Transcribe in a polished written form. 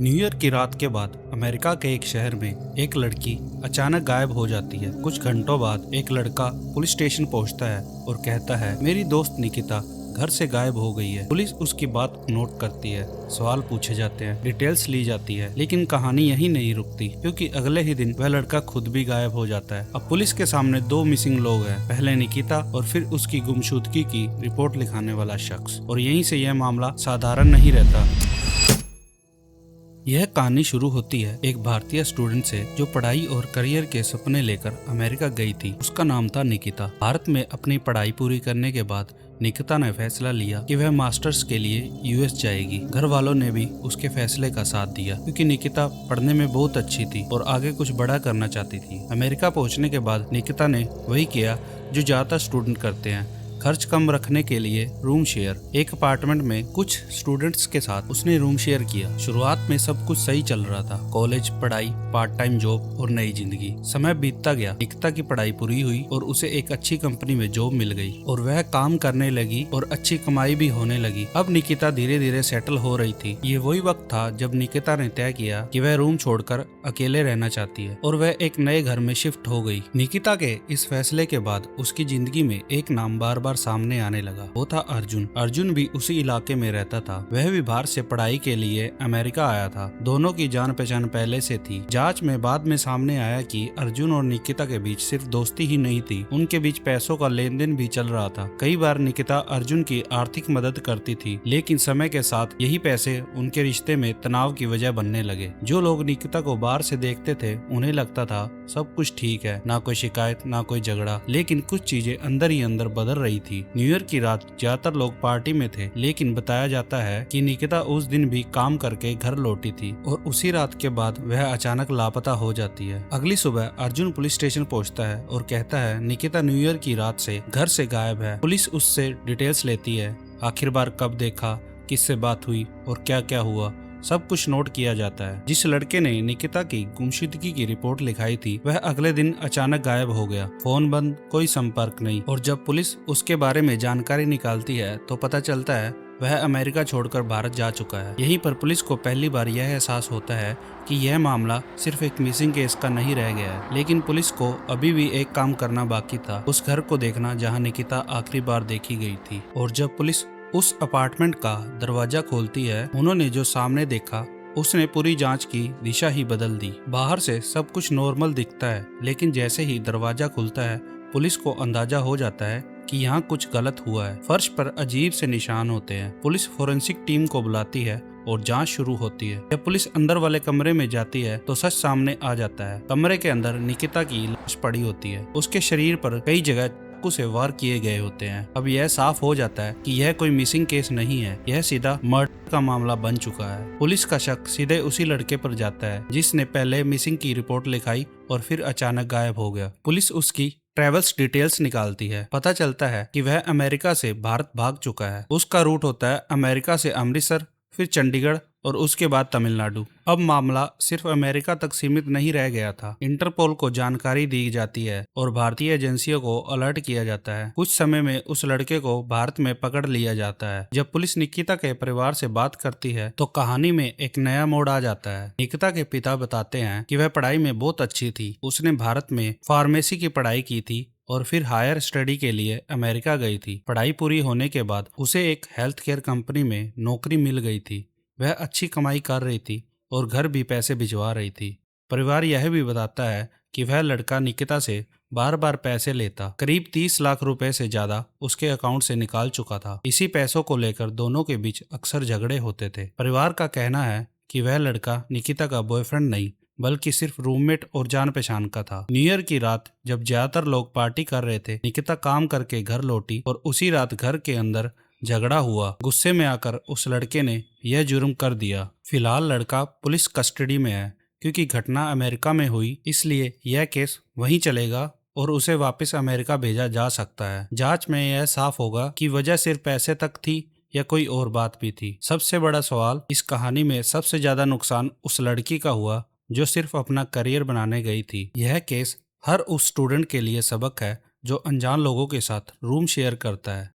New year की रात के बाद अमेरिका के एक शहर में एक लड़की अचानक गायब हो जाती है। कुछ घंटों बाद एक लड़का पुलिस स्टेशन पहुंचता है और कहता है, मेरी दोस्त निकिता घर से गायब हो गई है। पुलिस उसकी बात नोट करती है, सवाल पूछे जाते हैं, डिटेल्स ली जाती है, लेकिन कहानी यहीं नहीं रुकती, क्योंकि अगले ही दिन वह लड़का खुद भी गायब हो जाता है। अब पुलिस के सामने दो मिसिंग लोग हैं, पहले निकिता और फिर उसकी गुमशुदगी की रिपोर्ट लिखाने वाला शख्स। और यहीं से यह मामला साधारण नहीं रहता। यह कहानी शुरू होती है एक भारतीय स्टूडेंट से जो पढ़ाई और करियर के सपने लेकर अमेरिका गई थी। उसका नाम था निकिता। भारत में अपनी पढ़ाई पूरी करने के बाद निकिता ने फैसला लिया कि वह मास्टर्स के लिए यूएस जाएगी। घर वालों ने भी उसके फैसले का साथ दिया, क्योंकि निकिता पढ़ने में बहुत अच्छी थी और आगे कुछ बड़ा करना चाहती थी। अमेरिका पहुंचने के बाद निकिता ने वही किया जो ज्यादातर स्टूडेंट करते हैं, खर्च कम रखने के लिए रूम शेयर। एक अपार्टमेंट में कुछ स्टूडेंट्स के साथ उसने रूम शेयर किया। शुरुआत में सब कुछ सही चल रहा था, कॉलेज, पढ़ाई, पार्ट टाइम जॉब और नई जिंदगी। समय बीतता गया, निकिता की पढ़ाई पूरी हुई और उसे एक अच्छी कंपनी में जॉब मिल गई और वह काम करने लगी और अच्छी कमाई भी होने लगी। अब निकिता धीरे धीरे सेटल हो रही थी। ये वही वक्त था जब निकिता ने तय किया कि वह रूम छोड़कर अकेले रहना चाहती है और वह एक नए घर में शिफ्ट हो गई। निकिता के इस फैसले के बाद उसकी जिंदगी में एक नाम बार बार सामने आने लगा। वो था अर्जुन। अर्जुन भी उसी इलाके में रहता था। वह भी बाहर से पढ़ाई के लिए अमेरिका आया था। दोनों की जान पहचान पहले से थी। जांच में बाद में सामने आया कि अर्जुन और निकिता के बीच सिर्फ दोस्ती ही नहीं थी, उनके बीच पैसों का लेन देन भी चल रहा था। कई बार निकिता अर्जुन की आर्थिक मदद करती थी, लेकिन समय के साथ यही पैसे उनके रिश्ते में तनाव की वजह बनने लगे। जो लोग निकिता को बाहर से देखते थे उन्हें लगता था सब कुछ ठीक है, ना कोई शिकायत, ना कोई झगड़ा, लेकिन कुछ चीजें अंदर ही अंदर बदल रही थी। न्यू ईयर की रात ज्यादातर लोग पार्टी में थे, लेकिन बताया जाता है कि निकिता उस दिन भी काम करके घर लौटी थी और उसी रात के बाद वह अचानक लापता हो जाती है। अगली सुबह अर्जुन पुलिस स्टेशन पहुंचता है और कहता है निकिता न्यू ईयर की रात से घर से गायब है। पुलिस उससे डिटेल्स लेती है, आखिर बार कब देखा, किससे बात हुई और क्या क्या हुआ, सब कुछ नोट किया जाता है। जिस लड़के ने निकिता की गुमशुदगी की रिपोर्ट लिखाई थी वह अगले दिन अचानक गायब हो गया। फोन बंद, कोई संपर्क नहीं। और जब पुलिस उसके बारे में जानकारी निकालती है तो पता चलता है वह अमेरिका छोड़कर भारत जा चुका है। यहीं पर पुलिस को पहली बार यह एहसास होता है कि यह मामला सिर्फ एक मिसिंग केस का नहीं रह गया है, लेकिन पुलिस को अभी भी एक काम करना बाकी था, उस घर को देखना जहां निकिता आखिरी बार देखी गई थी। और जब पुलिस उस अपार्टमेंट का दरवाजा खोलती है, उन्होंने जो सामने देखा उसने पूरी जांच की दिशा ही बदल दी। बाहर से सब कुछ नॉर्मल दिखता है, लेकिन जैसे ही दरवाजा खुलता है पुलिस को अंदाजा हो जाता है कि यहाँ कुछ गलत हुआ है। फर्श पर अजीब से निशान होते हैं। पुलिस फोरेंसिक टीम को बुलाती है और जांच शुरू होती है। जब पुलिस अंदर वाले कमरे में जाती है तो सच सामने आ जाता है। कमरे के अंदर निकिता की लाश पड़ी होती है। उसके शरीर पर कई जगह चाकू से वार किए गए होते हैं। अब यह साफ हो जाता है कि यह कोई मिसिंग केस नहीं है, यह सीधा मर्डर का मामला बन चुका है। पुलिस का शक सीधे उसी लड़के पर जाता है जिसने पहले मिसिंग की रिपोर्ट लिखाई और फिर अचानक गायब हो गया। पुलिस उसकी ट्रेवल्स डिटेल्स निकालती है। पता चलता है कि वह अमेरिका से भारत भाग चुका है। उसका रूट होता है अमेरिका से अमृतसर, फिर चंडीगढ़ और उसके बाद तमिलनाडु। अब मामला सिर्फ अमेरिका तक सीमित नहीं रह गया था। इंटरपोल को जानकारी दी जाती है और भारतीय एजेंसियों को अलर्ट किया जाता है। कुछ समय में उस लड़के को भारत में पकड़ लिया जाता है। जब पुलिस निकिता के परिवार से बात करती है तो कहानी में एक नया मोड़ आ जाता है। निकिता के पिता बताते हैं कि वह पढ़ाई में बहुत अच्छी थी। उसने भारत में फार्मेसी की पढ़ाई की थी और फिर हायर स्टडी के लिए अमेरिका गई थी। पढ़ाई पूरी होने के बाद उसे एक हेल्थ केयर कंपनी में नौकरी मिल गई थी। वह अच्छी कमाई कर रही थी और घर भी पैसे भिजवा रही थी। परिवार यह भी बताता है कि वह लड़का निकिता से बार बार पैसे लेता, करीब 30 लाख रुपए से ज्यादा उसके अकाउंट से निकाल चुका था। इसी पैसों को लेकर दोनों के बीच अक्सर झगड़े होते थे। परिवार का कहना है कि वह लड़का निकिता का बॉयफ्रेंड नहीं बल्कि सिर्फ रूममेट और जान पहचान का था। न्यू ईयर की रात जब ज्यादातर लोग पार्टी कर रहे थे, निकिता काम करके घर लौटी और उसी रात घर के अंदर झगड़ा हुआ। गुस्से में आकर उस लड़के ने यह जुर्म कर दिया। फिलहाल लड़का पुलिस कस्टडी में है, क्योंकि घटना अमेरिका में हुई इसलिए यह केस वहीं चलेगा और उसे वापस अमेरिका भेजा जा सकता है। जांच में यह साफ होगा कि वजह सिर्फ पैसे तक थी या कोई और बात भी थी। सबसे बड़ा सवाल, इस कहानी में सबसे ज्यादा नुकसान उस लड़की का हुआ जो सिर्फ अपना करियर बनाने गई थी। यह केस हर उस स्टूडेंट के लिए सबक है जो अनजान लोगों के साथ रूम शेयर करता है।